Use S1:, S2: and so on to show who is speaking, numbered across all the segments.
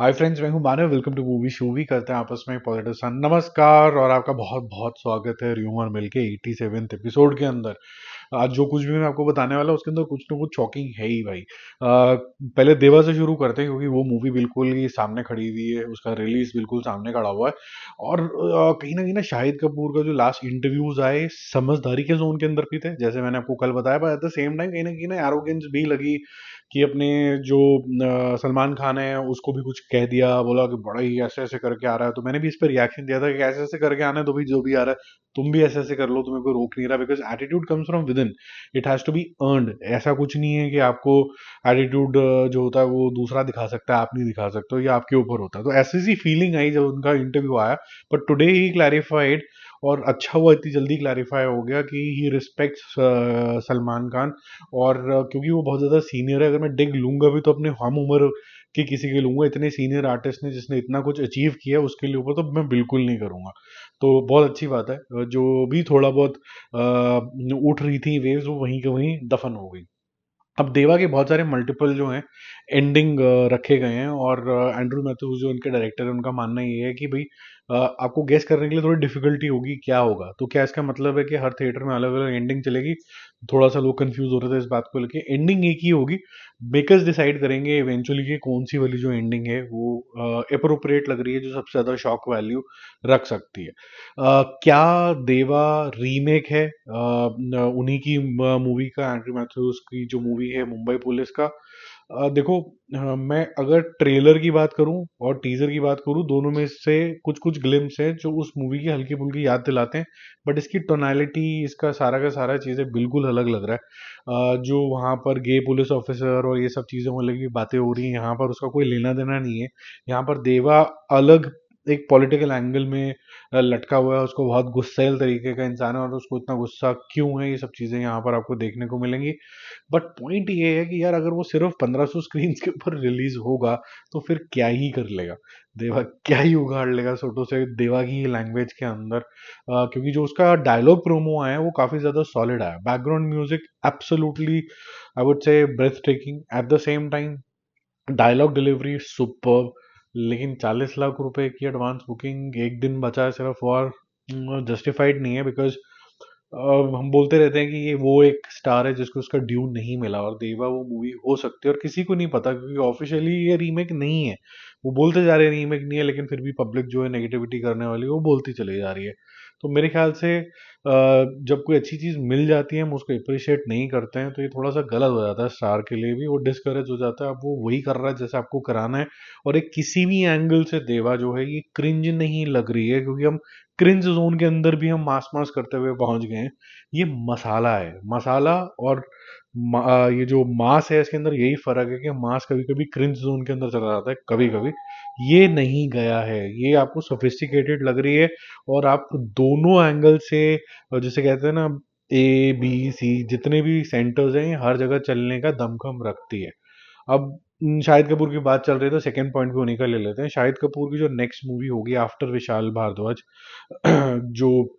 S1: हाय friends, मैं हूं Manav. Welcome to Movie Shuvy. करते हैं आपस में पॉजिटिव सन। नमस्कार और आपका बहुत बहुत स्वागत है र्यूमर मिल के 87th एपिसोड के अंदर। आज जो कुछ भी मैं आपको बताने वाला हूं उसके अंदर कुछ ना कुछ शॉकिंग है ही भाई। पहले देवा से शुरू करते हैं क्योंकि वो मूवी बिल्कुल ही सामने खड़ी हुई है, उसका रिलीज बिल्कुल सामने खड़ा हुआ है। और कहीं ना शाहिद कपूर का जो लास्ट इंटरव्यूज आए समझदारी के जोन के अंदर भी थे, जैसे मैंने आपको कल बताया। But at the same time कहीं ना एरोगेंस भी लगी कि अपने जो सलमान खान है उसको भी कुछ कह दिया, बोला कि बड़ा ही ऐसे ऐसे करके आ रहा है। तो मैंने भी इस पर रिएक्शन दिया था कि ऐसे ऐसे करके आना है तो भी जो भी आ रहा है तुम भी ऐसे ऐसे कर लो, तुम्हें कोई रोक नहीं रहा। Because attitude comes from within, it has to be earned. ऐसा कुछ नहीं है कि आपको एटीट्यूड जो होता है वो दूसरा दिखा सकता है, आप नहीं दिखा सकते हो, ये आपके ऊपर होता है। तो ऐसी सी फीलिंग आई जब उनका इंटरव्यू आया। बट टुडे ही क्लैरिफाइड, और अच्छा हुआ इतनी जल्दी क्लैरिफाई हो गया कि ही रिस्पेक्ट्स सलमान खान। और क्योंकि वो बहुत ज़्यादा सीनियर है, अगर मैं डिग लूंगा भी तो अपने हम उम्र के किसी के लूंगा। इतने सीनियर आर्टिस्ट ने जिसने इतना कुछ अचीव किया उसके लिए ऊपर तो मैं बिल्कुल नहीं करूंगा। तो बहुत अच्छी बात है। जो भी थोड़ा बहुत उठ रही थी वेव्स वो वहीं के वहीं दफन हो गई। अब देवा के बहुत सारे मल्टीपल जो हैं एंडिंग रखे गए हैं। और एंड्रू मैथ्यूज जो उनके डायरेक्टर है उनका मानना ये है कि भाई आपको गेस करने के लिए थोड़ी डिफिकल्टी होगी क्या होगा। तो क्या इसका मतलब है कि हर थिएटर में अलग अलग एंडिंग चलेगी? थोड़ा सा लोग कंफ्यूज हो रहे थे इस बात को लेके। एंडिंग एक ही होगी। मेकर्स डिसाइड करेंगे इवेंचुअली कि कौन सी वाली जो एंडिंग है वो अप्रोप्रिएट लग रही है, जो सबसे ज्यादा शॉक वैल्यू रख सकती है। क्या देवा रीमेक है उन्हीं की मूवी का, एंड्रयू मैथ्यूज की जो मूवी है मुंबई पुलिस का? देखो, मैं अगर ट्रेलर की बात करूं और टीजर की बात करूं, दोनों में से कुछ कुछ ग्लिम्स हैं जो उस मूवी की हल्की फुल्की याद दिलाते हैं। बट इसकी टोनालिटी, इसका सारा का सारा चीज़ें बिल्कुल अलग लग रहा है। जो वहाँ पर गे पुलिस ऑफिसर और ये सब चीज़ें मतलब की बातें हो रही हैं, यहाँ पर उसका कोई लेना देना नहीं है। यहाँ पर देवा अलग एक पॉलिटिकल एंगल में लटका हुआ है। उसको बहुत गुस्सैल तरीके का इंसान है और उसको इतना गुस्सा क्यों है, ये सब चीज़ें यहाँ पर आपको देखने को मिलेंगी। बट पॉइंट ये है कि यार अगर वो सिर्फ 1500 स्क्रीन के ऊपर रिलीज होगा तो फिर क्या ही कर लेगा देवा, क्या ही उगाड़ लेगा छोटो से देवा की लैंग्वेज के अंदर। क्योंकि जो उसका डायलॉग प्रोमो आया है वो काफी ज्यादा सॉलिड आया। Background music absolutely I would say breathtaking. At the same time dialogue delivery super. लेकिन 40 लाख रुपए की एडवांस बुकिंग एक दिन बचा है सिर्फ, और जस्टिफाइड नहीं है। बिकॉज हम बोलते रहते हैं कि ये वो एक स्टार है जिसको उसका ड्यू नहीं मिला, और देवा वो मूवी हो सकती है और किसी को नहीं पता क्योंकि ऑफिशियली ये रीमेक नहीं है। वो बोलते जा रहे हैं रीमेक नहीं है, लेकिन फिर भी पब्लिक जो है नेगेटिविटी करने वाली है वो बोलती चली जा रही है। तो मेरे ख्याल से जब कोई अच्छी चीज मिल जाती है हम उसको अप्रिशिएट नहीं करते हैं तो ये थोड़ा सा गलत हो जाता है। स्टार के लिए भी वो डिस्करेज हो जाता है। अब वो वही कर रहा है जैसे आपको कराना है। और एक किसी भी एंगल से देवा जो है ये क्रिंज नहीं लग रही है, क्योंकि हम क्रिंज जोन के अंदर भी हम मास मास करते हुए पहुंच गए हैं। ये मसाला है, मसाला। और ये जो मास है इसके अंदर यही फर्क है कि मास कभी कभी क्रिंज जोन के अंदर चला जाता है कभी कभी। ये नहीं गया है, ये आपको सोफिस्टिकेटेड लग रही है। और आप दोनों एंगल से जैसे कहते हैं ना, ए बी सी जितने भी सेंटर्स हैं ये हर जगह चलने का दमखम रखती है। अब शाहिद कपूर की बात चल रही है तो सेकंड पॉइंट भी उन्हीं का ले लेते हैं। शाहिद कपूर की जो नेक्स्ट मूवी होगी आफ्टर विशाल भारद्वाज जो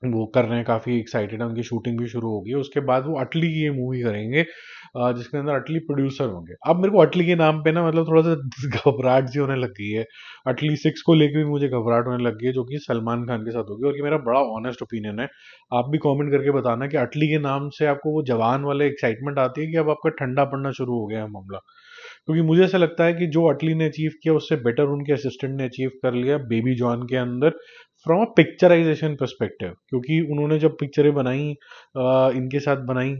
S1: वो कर रहे हैं, काफी एक्साइटेड है, उनकी शूटिंग भी शुरू होगी। उसके बाद वो अटली की ये मूवी करेंगे जिसके अंदर अटली प्रोड्यूसर होंगे। अब मेरे को अटली के नाम पे ना मतलब थोड़ा सा घबराहट सी होने लग गई है। अटली 6 को लेकर भी मुझे घबराहट होने लग गई है, जो कि सलमान खान के साथ होगी। और ये मेरा बड़ा ऑनेस्ट ओपिनियन है। आप भी कमेंट करके बताना कि अटली के नाम से आपको वो जवान वाले एक्साइटमेंट आती है कि अब आपका ठंडा पड़ना शुरू हो गया है मामला। क्योंकि मुझे ऐसा लगता है कि जो अटली ने अचीव किया उससे बेटर उनके असिस्टेंट ने अचीव कर लिया बेबी जॉन के अंदर, फ्रॉम अ पिक्चराइजेशन परस्पेक्टिव। क्योंकि उन्होंने जब पिक्चरें बनाई इनके साथ बनाई,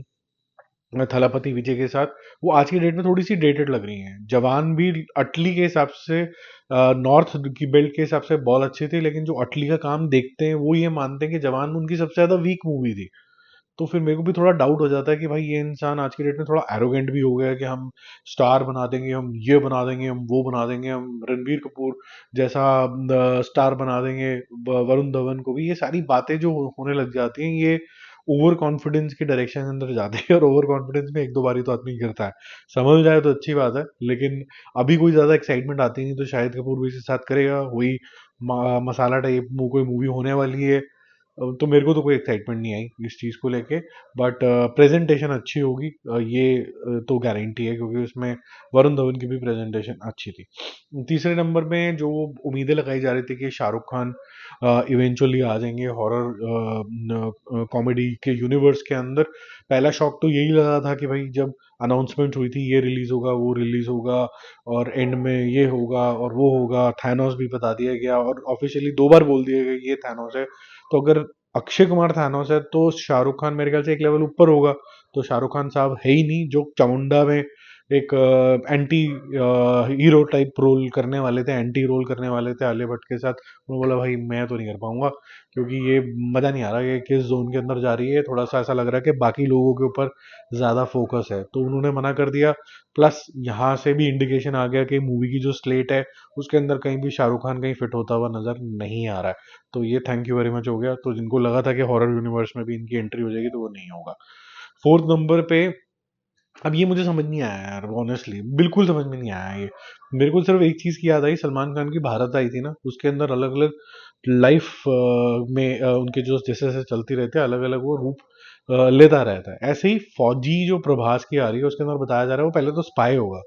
S1: थलापति विजय के साथ, वो आज की डेट में थोड़ी सी डेटेड लग रही हैं। जवान भी अटली के हिसाब से नॉर्थ की बेल्ट के हिसाब से बहुत अच्छी थी, लेकिन जो अटली का काम देखते हैं वो ये मानते हैं कि जवान उनकी सबसे ज्यादा वीक मूवी थी। तो फिर मेरे को भी थोड़ा डाउट हो जाता है कि भाई ये इंसान आज की डेट में थोड़ा एरोगेंट भी हो गया है कि हम स्टार बना देंगे, हम ये बना देंगे, हम वो बना देंगे, हम रणबीर कपूर जैसा स्टार बना देंगे, वरुण धवन को भी। ये सारी बातें जो होने लग जाती हैं ये ओवर कॉन्फिडेंस की डायरेक्शन के अंदर जाते हैं। और ओवर कॉन्फिडेंस में एक दो बारी तो आदमी गिरता है। समझ जाए तो अच्छी बात है, लेकिन अभी कोई ज्यादा एक्साइटमेंट आती नहीं। तो शाहिद कपूर भी इसके साथ करेगा वही मसाला टाइप कोई मूवी होने वाली है। तो मेरे को तो कोई एक्साइटमेंट नहीं आई इस चीज़ को लेके। बट प्रेजेंटेशन अच्छी होगी, ये तो गारंटी है, क्योंकि उसमें वरुण धवन की भी प्रेजेंटेशन अच्छी थी। तीसरे नंबर में जो उम्मीदें लगाई जा रही थी कि शाहरुख खान इवेंचुअली आ जाएंगे हॉरर कॉमेडी के यूनिवर्स के अंदर, पहला शॉक तो यही लगा था कि भाई जब अनाउंसमेंट हुई थी ये रिलीज होगा वो रिलीज होगा और एंड में ये होगा और वो होगा, थैनोस भी बता दिया गया और ऑफिशियली 2 बार बोल दिया गया ये थैनोस है। तो अगर अक्षय कुमार थैनोस है तो शाहरुख खान मेरे ख्याल से एक लेवल ऊपर होगा। तो शाहरुख खान साहब है ही नहीं, जो चामुंडा में एक एंटी हीरो टाइप रोल करने वाले थे, एंटी रोल करने वाले थे आलिया भट्ट के साथ। उन्होंने बोला भाई मैं तो नहीं कर पाऊंगा, क्योंकि ये मजा नहीं आ रहा, ये किस जोन के अंदर जा रही है, थोड़ा सा ऐसा लग रहा है कि बाकी लोगों के ऊपर ज्यादा फोकस है, तो उन्होंने मना कर दिया। प्लस यहाँ से भी इंडिकेशन आ गया कि मूवी की जो स्लेट है उसके अंदर कहीं भी शाहरुख खान कहीं फिट होता हुआ नजर नहीं आ रहा है। तो ये थैंक यू वेरी मच हो गया। तो जिनको लगा था कि हॉरर यूनिवर्स में भी इनकी एंट्री हो जाएगी, तो वो नहीं होगा। फोर्थ नंबर पे, अब ये मुझे समझ नहीं आया यार, ऑनेस्टली बिल्कुल समझ में नहीं आया ये। मेरे को सिर्फ एक चीज की याद आई, सलमान खान की भारत आई थी ना, उसके अंदर अलग अलग लाइफ में उनके जो जैसे जैसे चलती रहती है अलग अलग वो रूप लेता रहता है। ऐसे ही फौजी जो प्रभास की आ रही है उसके अंदर बताया जा रहा है वो पहले तो स्पाई होगा,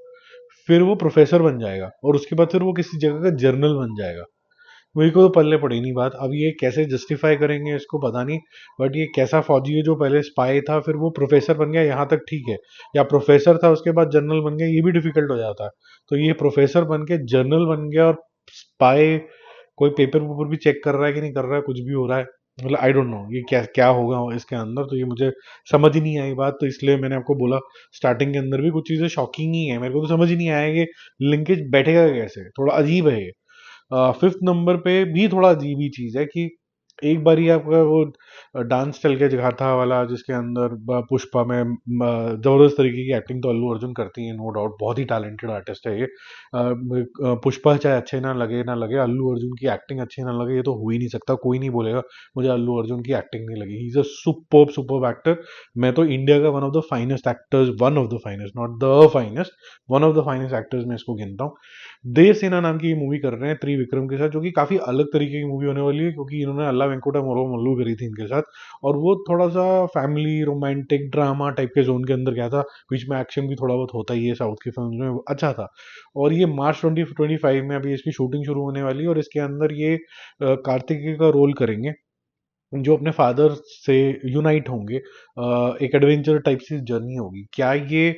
S1: फिर वो प्रोफेसर बन जाएगा और उसके बाद फिर वो किसी जगह का जर्नल बन जाएगा। मेरे को तो पल्ले पड़ी नहीं बात, अब ये कैसे जस्टिफाई करेंगे इसको पता नहीं। बट ये कैसा फौजी है जो पहले स्पाई था फिर वो प्रोफेसर बन गया, यहाँ तक ठीक है। या प्रोफेसर था उसके बाद जनरल बन गया, ये भी डिफिकल्ट हो जाता है। तो ये प्रोफेसर बन के जनरल बन गया और स्पाई, कोई पेपर वेपर भी चेक कर रहा है कि नहीं कर रहा है, कुछ भी हो रहा है। मतलब आई डोंट नो ये क्या क्या होगा इसके अंदर, तो ये मुझे समझ ही नहीं आई बात। तो इसलिए मैंने आपको बोला स्टार्टिंग के अंदर भी कुछ चीजें शॉकिंग ही है, मेरे को तो समझ ही नहीं आया कि लिंकेज बैठेगा कैसे, थोड़ा अजीब है ये। फिफ्थ नंबर पे भी थोड़ा अजीब ही चीज है कि एक बार ही आपका वो डांस चल के दिखाता वाला, जिसके अंदर पुष्पा में जबरदस्त तरीके की एक्टिंग तो अल्लू अर्जुन करती है, नो डाउट, बहुत ही टैलेंटेड आर्टिस्ट है ये। पुष्पा चाहे अच्छे ना लगे अल्लू अर्जुन की एक्टिंग अच्छी ना लगे, ये तो हो ही नहीं सकता, कोई नहीं बोलेगा मुझे अल्लू अर्जुन की एक्टिंग नहीं लगी। He is a superb superb actor. मैं तो इंडिया का one of the finest actors, one of the finest, not the finest, one of the finest actors मैं इसको गिनता हूँ। देव सेना नाम की ये मूवी कर रहे हैं त्रिविक्रम के साथ, जो कि काफी अलग तरीके की मूवी होने वाली है, क्योंकि इन्होंने अल्ला वेंकुटा मोरो मल्लू करी थी इनके साथ। और वो थोड़ा सा फैमिली रोमांटिक ड्रामा टाइप के जोन के अंदर गया था, बीच में एक्शन भी थोड़ा बहुत होता ही है साउथ की फिल्म में, अच्छा था। और ये मार्च 2025 में अभी इसकी शूटिंग शुरू होने वाली है, और इसके अंदर ये कार्तिकेय का रोल करेंगे, जो अपने फादर से यूनाइट होंगे। एक एडवेंचर टाइप की जर्नी होगी। क्या ये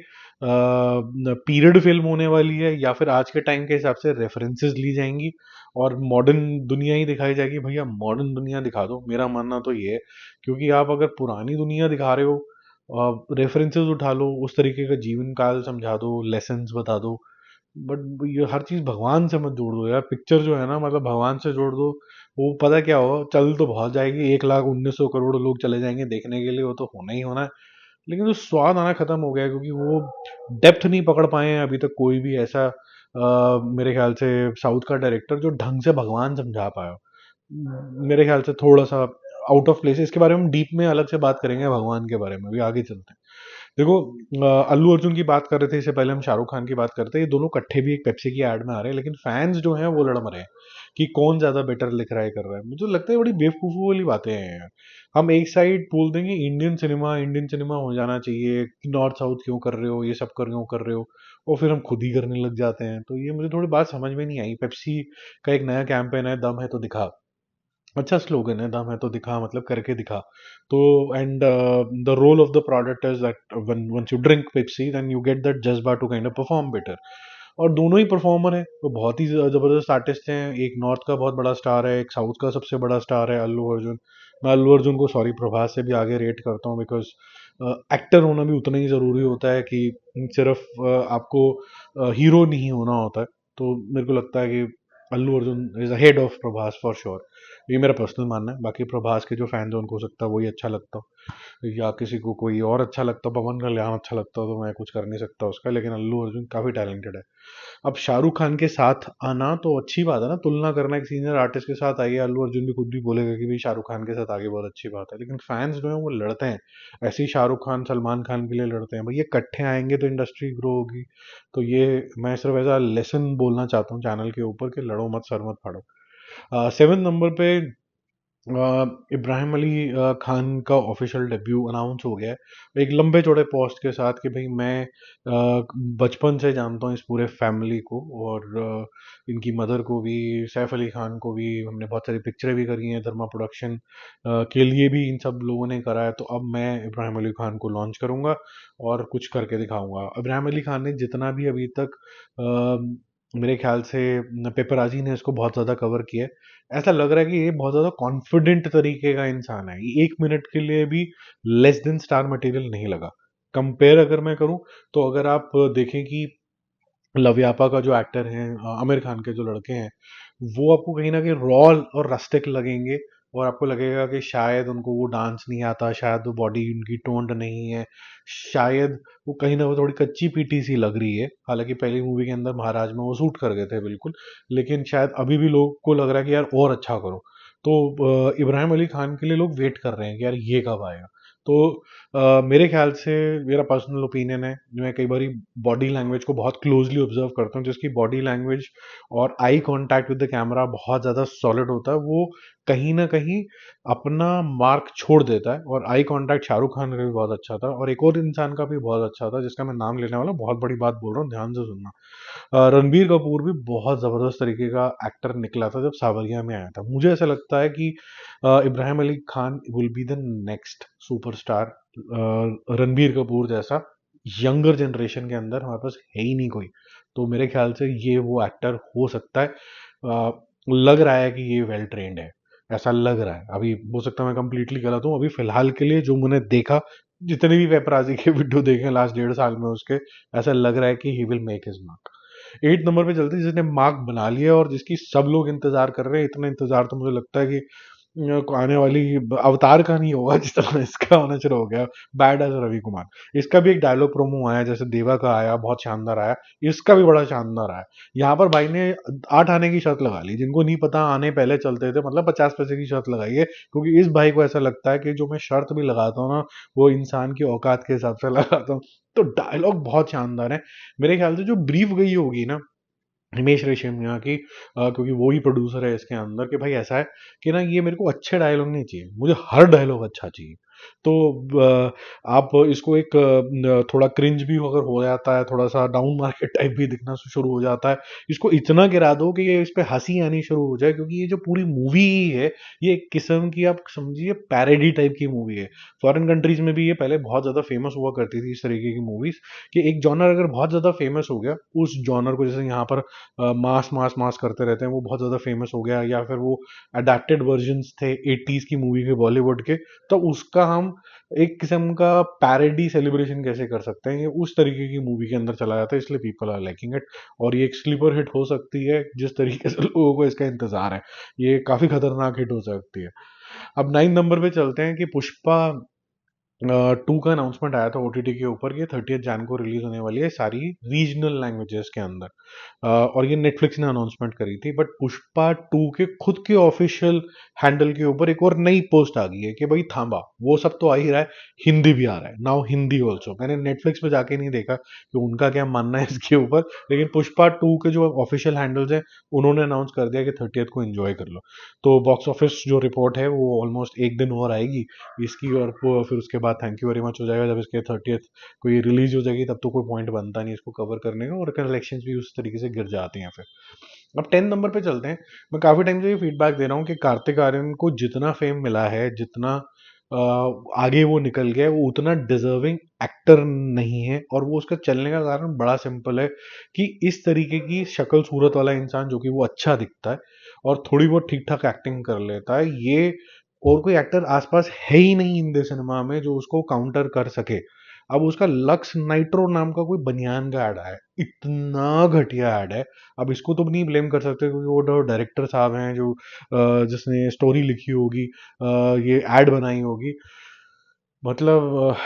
S1: पीरियड फिल्म होने वाली है या फिर आज के टाइम के हिसाब से रेफरेंसेस ली जाएंगी और मॉडर्न दुनिया ही दिखाई जाएगी? भैया मॉडर्न दुनिया दिखा दो, मेरा मानना तो ये है। क्योंकि आप अगर पुरानी दुनिया दिखा रहे हो, रेफरेंसेस उठा लो, उस तरीके का जीवन काल समझा दो, लेसन्स बता दो, बट ये हर चीज भगवान से मत जोड़ दो यार। पिक्चर जो है ना, मतलब भगवान से जोड़ दो, वो पता क्या होगा, चल तो बहुत जाएगी, 1,19,00,000 लोग चले जाएंगे देखने के लिए, वो तो होना ही होना है, लेकिन तो स्वाद आना खत्म हो गया है, क्योंकि वो डेप्थ नहीं पकड़ पाए हैं अभी तक कोई भी ऐसा मेरे ख्याल से साउथ का डायरेक्टर जो ढंग से भगवान समझा पाया हो। मेरे ख्याल से थोड़ा सा आउट ऑफ प्लेस। इसके बारे में हम डीप में अलग से बात करेंगे, भगवान के बारे में भी आगे चलते हैं। देखो, अल्लू अर्जुन की बात कर रहे थे, इससे पहले हम शाहरुख खान की बात करते हैं, ये दोनों इकट्ठे भी एक पेप्सी की एड में आ रहे हैं, लेकिन फैंस जो हैं वो लड़ मरे हैं कि कौन ज्यादा बेटर लिख रहा है कर रहा है। मुझे लगता है बड़ी बेवकूफी वाली बातें हैं यार। हम एक साइड बोल देंगे इंडियन सिनेमा हो जाना चाहिए, नॉर्थ साउथ क्यों कर रहे हो, ये सब क्यों कर रहे हो, और फिर हम खुद ही करने लग जाते हैं। तो ये मुझे थोड़ी बात समझ में नहीं आई। पेप्सी का एक नया कैंपेन है, दम है तो दिखा, अच्छा स्लोगन है, दम है तो दिखा, मतलब करके दिखा। तो and the role of the product is that when once you drink Pepsi then you get that जज्बा to kind of perform better. और दोनों ही परफॉर्मर हैं, तो बहुत ही जबरदस्त आर्टिस्ट हैं। एक नॉर्थ का बहुत बड़ा स्टार है, एक साउथ का सबसे बड़ा स्टार है अल्लू अर्जुन। मैं अल्लू अर्जुन को सॉरी प्रभास से भी आगे रेट करता हूँ, बिकॉज एक्टर होना भी उतना ही ज़रूरी होता है कि सिर्फ आपको हीरो नहीं होना होता है। तो मेरे को लगता है कि Allu Arjun is ahead of Prabhas for sure. ये मेरा पर्सनल मानना है। बाकी प्रभास के जो फैंस हैं उनको हो सकता है वही अच्छा लगता हो, या किसी को कोई और अच्छा लगता हो, पवन कल्याण अच्छा लगता हो, तो मैं कुछ कर नहीं सकता उसका, लेकिन अल्लू अर्जुन काफ़ी टैलेंटेड है। अब शाहरुख खान के साथ आना तो अच्छी बात है ना, तुलना करना एक सीनियर आर्टिस्ट के साथ आइए, अल्लू अर्जुन भी खुद भी बोलेगा कि भाई शाहरुख खान के साथ आगे बहुत अच्छी बात है, लेकिन फैंस जो है वो लड़ते हैं। ऐसे ही शाहरुख खान सलमान खान के लिए लड़ते हैं, भाई ये इकट्ठे आएंगे तो इंडस्ट्री ग्रो होगी। तो ये मैं सिर्फ ऐसा लेसन बोलना चाहता हूँ चैनल के ऊपर कि लड़ो मत, सर मत फाड़ो। 7 नंबर पे इब्राहिम अली खान का ऑफिशियल डेब्यू अनाउंस हो गया है एक लंबे चौड़े पोस्ट के साथ कि भाई मैं बचपन से जानता हूँ इस पूरे फैमिली को और इनकी मदर को भी, सैफ अली खान को भी। हमने बहुत सारी पिक्चरें भी करी हैं, धर्मा प्रोडक्शन के लिए भी इन सब लोगों ने करा है। तो अब मैं इब्राहिम अली खान को लॉन्च करूंगा और कुछ करके दिखाऊंगा। इब्राहिम अली खान ने जितना भी अभी तक मेरे ख्याल से पेपराजी ने इसको बहुत ज़्यादा कवर किया है, ऐसा लग रहा है कि ये बहुत ज़्यादा कॉन्फिडेंट तरीके का इंसान है। ये 1 मिनट के लिए भी लेस देन स्टार मटेरियल नहीं लगा। कंपेयर अगर मैं करूं तो अगर आप देखें कि लवयापा का जो एक्टर है, आमिर खान के जो लड़के हैं, वो आपको कहीं ना कहीं रॉ और रस्टिक लगेंगे। और आपको लगेगा कि शायद उनको वो डांस नहीं आता, शायद वो बॉडी उनकी टोन्ड नहीं है, शायद वो कहीं ना वो थोड़ी कच्ची पीटी सी लग रही है। हालांकि पहली मूवी के अंदर महाराज में वो सूट कर गए थे बिल्कुल, लेकिन शायद अभी भी लोग को लग रहा है कि यार और अच्छा करो। तो इब्राहिम अली खान के लिए लोग वेट कर रहे हैं कि यार ये कब आएगा। तो मेरे ख्याल से, मेरा पर्सनल ओपिनियन है, मैं कई बार बॉडी लैंग्वेज को बहुत क्लोजली ऑब्जर्व करता हूँ, जिसकी बॉडी लैंग्वेज और eye contact with the camera बहुत ज़्यादा सॉलिड होता है, वो कहीं ना कहीं अपना मार्क छोड़ देता है। और आई कांटेक्ट शाहरुख खान का भी बहुत अच्छा था और एक और इंसान का भी बहुत अच्छा था जिसका मैं नाम लेने वाला हूँ, बहुत बड़ी बात बोल रहा हूँ, ध्यान से सुनना। रणबीर कपूर भी बहुत जबरदस्त तरीके का एक्टर निकला था जब सावरिया में आया था। मुझे ऐसा लगता है कि Ibrahim Ali Khan will be the next superstar. Ranbir Kapoor जैसा यंगर जनरेशन के अंदर हमारे पास है ही नहीं कोई। तो मेरे ख्याल से ये वो एक्टर हो सकता है। लग रहा है कि ये वेल ट्रेंड है, ऐसा लग रहा है। अभी हो सकता है मैं कंप्लीटली गलत हूँ। अभी फिलहाल के लिए जो मैंने देखा, जितने भी पेपराजी के वीडियो देखे लास्ट 1.5 साल में उसके, ऐसा लग रहा है कि he will make his mark. 8 number पे चलते हैं जिसने मार्क बना लिया और जिसकी सब लोग इंतजार कर रहे हैं। इतना इंतजार तो मुझे लगता है कि आने वाली अवतार का नहीं होगा जिस तरह इसका होना शुरू हो गया। बैड एज रवि कुमार, इसका भी एक डायलॉग प्रोमो आया, जैसे देवा का आया बहुत शानदार आया, इसका भी बड़ा शानदार आया। यहाँ पर भाई ने 8 आने की शर्त लगा ली। जिनको नहीं पता आने पहले चलते थे, मतलब 50 पैसे की शर्त लगाई है, क्योंकि इस भाई को ऐसा लगता है कि जो मैं शर्त भी लगाता हूँ ना, वो इंसान की औकात के हिसाब से लगाता हूँ। तो डायलॉग बहुत शानदार है। मेरे ख्याल से जो ब्रीफ गई होगी ना हिमेश रेशमिया की, क्योंकि वो ही प्रोड्यूसर है इसके अंदर, कि भाई ऐसा है कि ना ये मेरे को अच्छे डायलॉग नहीं चाहिए, मुझे हर डायलॉग अच्छा चाहिए। तो आप इसको एक थोड़ा क्रिंज भी अगर हो जाता है, थोड़ा सा डाउन मार्केट टाइप भी दिखना शुरू हो जाता है, इसको इतना गिरा दो कि ये इस पे हंसी आनी शुरू हो जाए। क्योंकि ये जो पूरी मूवी ही है, ये एक किस्म की आप समझिए पैरोडी टाइप की मूवी है। फॉरेन कंट्रीज में भी ये पहले बहुत ज्यादा फेमस हुआ करती थी इस तरीके की मूवीज, कि एक जॉनर अगर बहुत ज्यादा फेमस हो गया, उस जॉनर को जैसे यहाँ पर मास मास मास करते रहते हैं, वो बहुत ज़्यादा फेमस हो गया, या फिर वो अडेप्टेड वर्जन्स थे 80s की मूवी के बॉलीवुड के, तो उसका हम एक किस्म का पैरोडी सेलिब्रेशन कैसे कर सकते हैं, ये उस तरीके की मूवी के अंदर चला जाता है। इसलिए पीपल आर लाइकिंग इट, और ये एक स्लीपर हिट हो सकती है जिस तरीके से लोगों को इसका इंतजार है। ये काफ़ी खतरनाक हिट हो सकती है। अब 9 नंबर पे चलते हैं कि पुष्पा 2 का अनाउंसमेंट आया था ओटीटी के ऊपर, ये 30 जन को रिलीज होने वाली है सारी रीजनल लैंग्वेजेस के अंदर। और ये नेटफ्लिक्स ने अनाउंसमेंट करी थी। बट पुष्पा 2 के खुद के ऑफिशियल हैंडल के ऊपर एक और नई पोस्ट आ गई है कि भाई थांबा, वो सब तो आ ही रहा है, हिंदी भी आ रहा है नाउ, हिंदी ऑल्सो। मैंने नेटफ्लिक्स पे जाके नहीं देखा कि उनका क्या मानना है इसके ऊपर, लेकिन पुष्पा 2 के जो ऑफिशियल हैंडल्स हैं, उन्होंने अनाउंस कर दिया कि 30th को एंजॉय कर लो। तो बॉक्स ऑफिस जो रिपोर्ट है वो ऑलमोस्ट एक दिन और आएगी इसकी, और फिर उसके बाद थैंक यू वेरी मच हो जाएगा। जब इसके 30th को ये रिलीज हो जाएगी, तब तो कोई पॉइंट बनता नहीं इसको कवर करने का, और कलेक्शंस भी उस तरीके से गिर जाते हैं फिर। अब 10 नंबर पे चलते हैं। मैं काफी टाइम से ये फीडबैक दे रहा हूँ कि कार्तिक आर्यन को जितना फेम मिला है, जितना आगे वो निकल गया है, वो उतना डिजर्विंग एक्टर नहीं है। और वो उसका चलने का कारण बड़ा सिंपल है कि इस तरीके की शक्ल सूरत वाला इंसान, जो कि वो अच्छा दिखता है और थोड़ी बहुत ठीक ठाक एक्टिंग कर लेता है, ये और कोई एक्टर आसपास है ही नहीं हिंदी सिनेमा में जो उसको काउंटर कर सके। अब उसका लक्स नाइट्रो नाम का कोई बनियान का ऐड है, इतना घटिया ऐड है। अब इसको तो नहीं ब्लेम कर सकते, क्योंकि वो जो डायरेक्टर साहब हैं, जो जिसने स्टोरी लिखी होगी, ये ऐड बनाई होगी, मतलब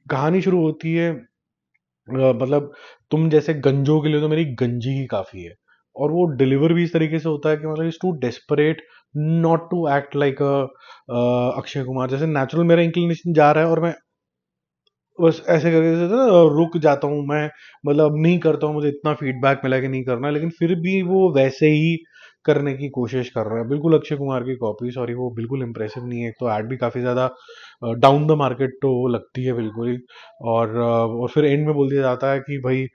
S1: कहानी शुरू होती है, मतलब तुम जैसे गंजों के लिए तो मेरी गंजी ही काफी है। और वो डिलीवर भी इस तरीके से होता है कि मतलब is too desperate not to act like Akshay Kumar. जैसे नेचुरल मेरा इंक्लिनेशन जा रहा है और मैं बस ऐसे करके जैसे ना रुक जाता हूँ मैं, मतलब नहीं करता हूँ, मुझे इतना फीडबैक मिला कि नहीं करना, लेकिन फिर भी वो वैसे ही करने की कोशिश कर रहे हैं, बिल्कुल अक्षय कुमार की कॉपी। सॉरी, वो बिल्कुल इंप्रेसिव नहीं है, एक तो ऐड भी काफ़ी ज़्यादा डाउन द मार्केट तो वो लगती है बिल्कुल ही। और फिर एंड में बोल दिया जाता है कि भाई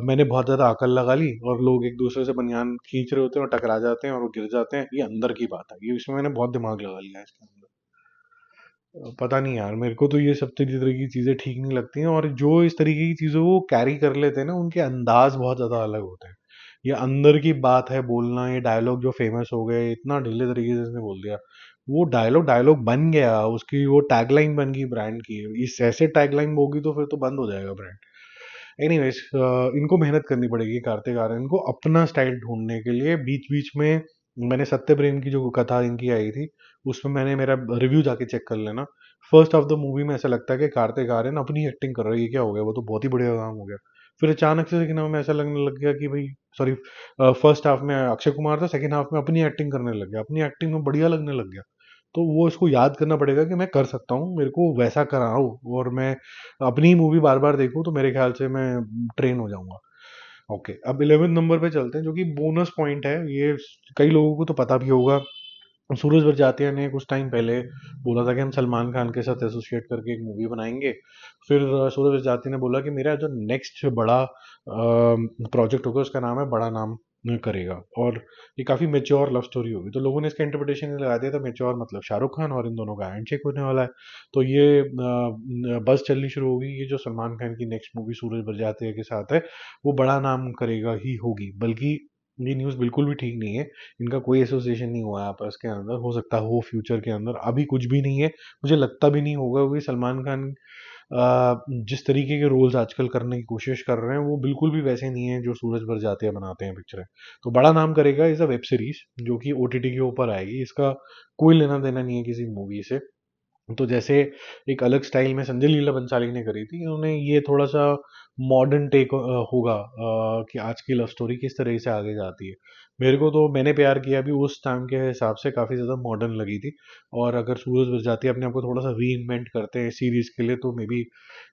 S1: मैंने बहुत ज़्यादा अकल लगा ली, और लोग एक दूसरे से बनियान खींच रहे होते हैं और टकरा जाते हैं और वो गिर जाते हैं। ये अंदर की बात है, ये इसमें मैंने बहुत दिमाग लगा लिया है इसके अंदर। पता नहीं यार, मेरे को तो ये सब तरह की चीज़ें ठीक नहीं लगती हैं, और जो इस तरीके की चीज़ों को कैरी कर लेते हैं ना, उनके अंदाज बहुत ज़्यादा अलग होते हैं। ये अंदर की बात है बोलना, ये डायलॉग जो फेमस हो गए, इतना ढीले तरीके से इसने बोल दिया। वो डायलॉग डायलॉग बन गया, उसकी वो टैगलाइन बन गई ब्रांड की। इस ऐसे टैगलाइन होगी तो फिर तो बंद हो जाएगा ब्रांड। एनीवेज, इनको मेहनत करनी पड़ेगी कार्तिक आर्यन को अपना स्टाइल ढूंढने के लिए। बीच बीच में मैंने सत्य प्रेम की जो कथा इनकी आई थी, उसमें मैंने मेरा रिव्यू जाके चेक कर लेना। फर्स्ट ऑफ द मूवी में ऐसा लगता है कि कार्तिक आर्यन अपनी एक्टिंग कर रही है, क्या हो गया, वो तो बहुत ही बढ़िया काम हो गया। फिर अचानक से सेकंड हाफ में ऐसा लगने लग गया कि भाई, सॉरी, फर्स्ट हाफ में अक्षय कुमार था, सेकंड हाफ में अपनी एक्टिंग करने लग गया, अपनी एक्टिंग में बढ़िया लगने लग गया। तो वो इसको याद करना पड़ेगा कि मैं कर सकता हूँ, मेरे को वैसा कराओ, और मैं अपनी मूवी बार बार देखूँ तो मेरे ख्याल से मैं ट्रेन हो जाऊंगा। ओके, अब 11 नंबर पे चलते हैं, जो कि बोनस पॉइंट है ये। कई लोगों को तो पता भी होगा। सूरज बड़जात्या ने कुछ टाइम पहले बोला था कि हम सलमान खान के साथ एसोसिएट करके एक मूवी बनाएंगे। फिर सूरज बड़जात्या ने बोला कि मेरा जो नेक्स्ट बड़ा प्रोजेक्ट होगा उसका नाम है बड़ा नाम करेगा, और ये काफ़ी मेच्योर लव स्टोरी होगी। तो लोगों ने इसका इंटरप्रिटेशन लगा दिया था मेच्योर मतलब शाहरुख खान, और इन दोनों का हैंडशेक होने वाला है। तो ये बस चलनी शुरू होगी, ये जो सलमान खान की नेक्स्ट मूवी सूरज बड़जात्या के साथ है, वो बड़ा नाम करेगा ही होगी। बल्कि ये न्यूज़ बिल्कुल भी ठीक नहीं है, इनका कोई एसोसिएशन नहीं हुआ है आपस के अंदर। हो सकता हो फ्यूचर के अंदर, अभी कुछ भी नहीं है, मुझे लगता भी नहीं होगा, क्योंकि सलमान खान जिस तरीके के रोल्स आजकल करने की कोशिश कर रहे हैं वो बिल्कुल भी वैसे नहीं है जो सूरज बड़जात्या बनाते हैं पिक्चरें। तो बड़ा नाम करेगा इज अ वेब सीरीज जो कि ओटीटी के ऊपर आएगी, इसका कोई लेना देना नहीं है किसी मूवी से। तो जैसे एक अलग स्टाइल में संजय लीला बंसाली ने करी थी, इन्होंने ये थोड़ा सा मॉडर्न टेक होगा कि आज की लव स्टोरी किस तरह से आगे जाती है। मेरे को तो मैंने प्यार किया भी उस टाइम के हिसाब से काफ़ी ज़्यादा मॉडर्न लगी थी। और अगर सूरज बड़जात्या अपने आप को थोड़ा सा री इन्वेंट करते हैं सीरीज के लिए, तो may be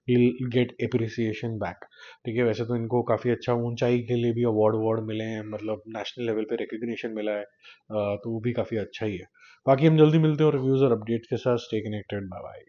S1: will get appreciation back. ठीक है, वैसे तो इनको काफ़ी अच्छा ऊंचाई के लिए भी अवार्ड अवार्ड मिले हैं, मतलब नेशनल लेवल पे रिकग्निशन मिला है, तो वो भी काफ़ी अच्छा ही है। बाकी हम जल्दी मिलते हैं रिव्यूज़ और अपडेट्स के साथ। Stay connected, bye bye.